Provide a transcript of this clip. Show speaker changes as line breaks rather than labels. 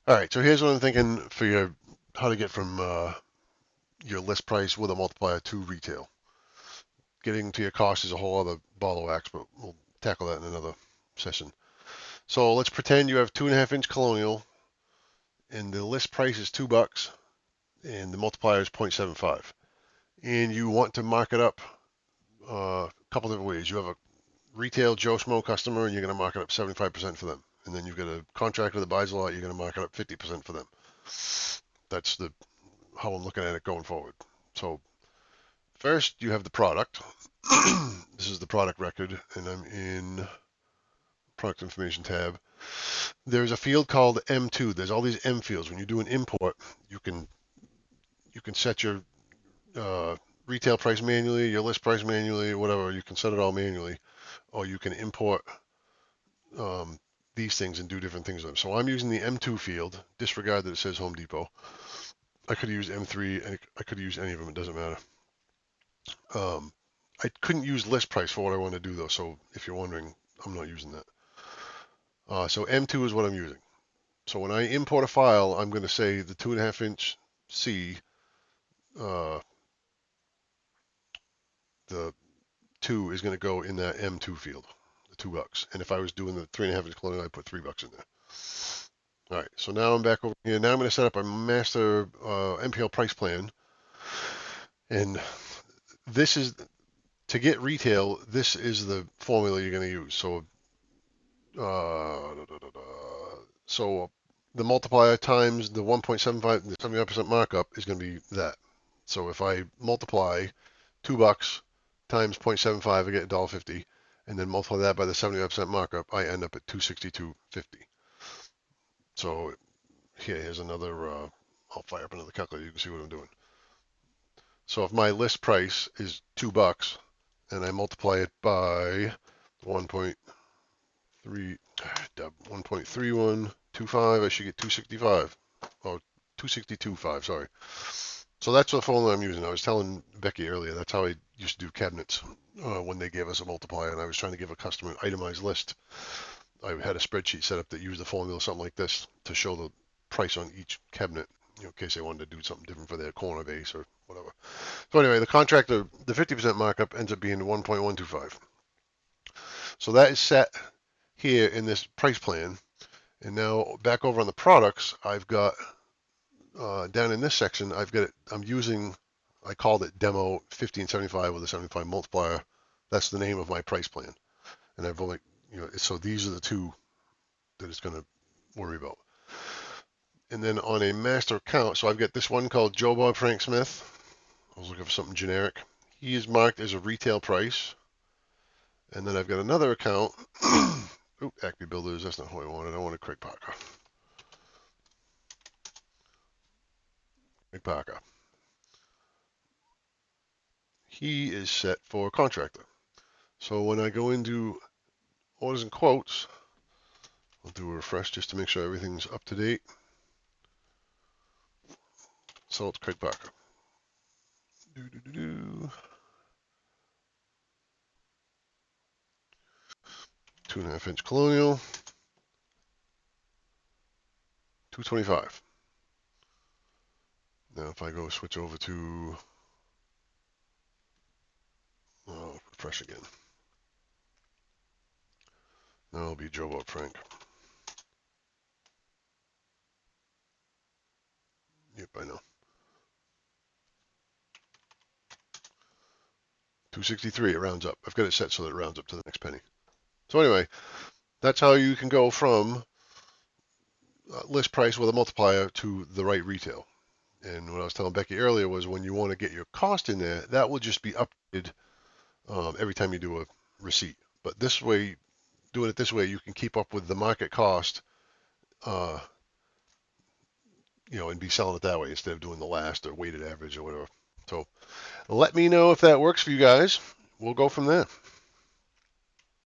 All right, so here's what I'm thinking for your how to get from your list price with a multiplier to retail. Getting to your cost is a whole other ball of wax, but we'll tackle that in another session. So let's pretend you have 2.5 inch colonial and the list price is $2 and the multiplier is 0.75. And you want to mark it up a couple different ways. You have a retail Joe Schmo customer and you're going to mark it up 75% for them. And then you've got a contractor that buys a lot, you're going to mark it up 50% for them. That's the how I'm looking at it going forward. So first you have the product. This is the product record and I'm in product information tab. There's a field called M2. There's all these M fields. When you do an import, you can you can set your uh, retail price manually, your list price manually, whatever. You can set it all manually, or you can import um, these things and do different things with them. So I'm using the M2 field. Disregard that it says Home Depot. I could use M3. I could use any of them. It doesn't matter. Um, I couldn't use list price for what I want to do though. So if you're wondering, I'm not using that. So M2 is what I'm using. So when I import a file, I'm going to say the 2.5 inch C, uh, the 2 is going to go in that M2 field, the $2. And if I was doing the 3.5 inch colonial, I'd put $3 in there. All right, so now I'm back over here. Now I'm going to set up a master MPL price plan. And this is, to get retail, this is the formula you're going to use. So, so the multiplier times the 1.75, the 75% markup is going to be that. So if I multiply $2 times 0.75, I get $1.50, and then multiply that by the 75% markup, I end up at 262.50. So here's another. I'll fire up another calculator. You can see what I'm doing. So if my list price is $2 and I multiply it by 1.3, 1.3125, I should get 265. Oh, 262.5. Sorry. So that's the formula I'm using. I was telling Becky earlier, that's how I used to do cabinets when they gave us a multiplier and I was trying to give a customer an itemized list. I had a spreadsheet set up that used the formula, something like this, to show the price on each cabinet, in case they wanted to do something different for their corner base or whatever. So anyway, the contractor, the 50% markup ends up being 1.125. So that is set here in this price plan. And now back over on the products, I've got down in this section, I've got it. I'm using, I called it demo 1575 with a 75 multiplier. That's the name of my price plan. And I've only, so these are the two that it's going to worry about. And then on a master account, so I've got this one called Joe Bob Frank Smith. I was looking for something generic. He is marked as a retail price. And then I've got another account. Oop, Acme Builders, that's not who I wanted. I wanted Craig Parker. Craig Parker. He is set for contractor. So when I go into orders and quotes, I'll do a refresh just to make sure everything's up to date. So it's Craig Parker. 2.5 inch colonial, 225. Now if I go switch over to refresh again. Now it'll be Joe Bob Frank. Yep, I know. 263, it rounds up. I've got it set so that it rounds up to the next penny. So anyway, that's how you can go from list price with a multiplier to the right retail. And what I was telling Becky earlier was when you want to get your cost in there, that will just be updated every time you do a receipt. But this way, doing it this way, you can keep up with the market cost, uh, and be selling it that way instead of doing the last or weighted average or whatever. So let me know if that works for you guys. We'll go from there.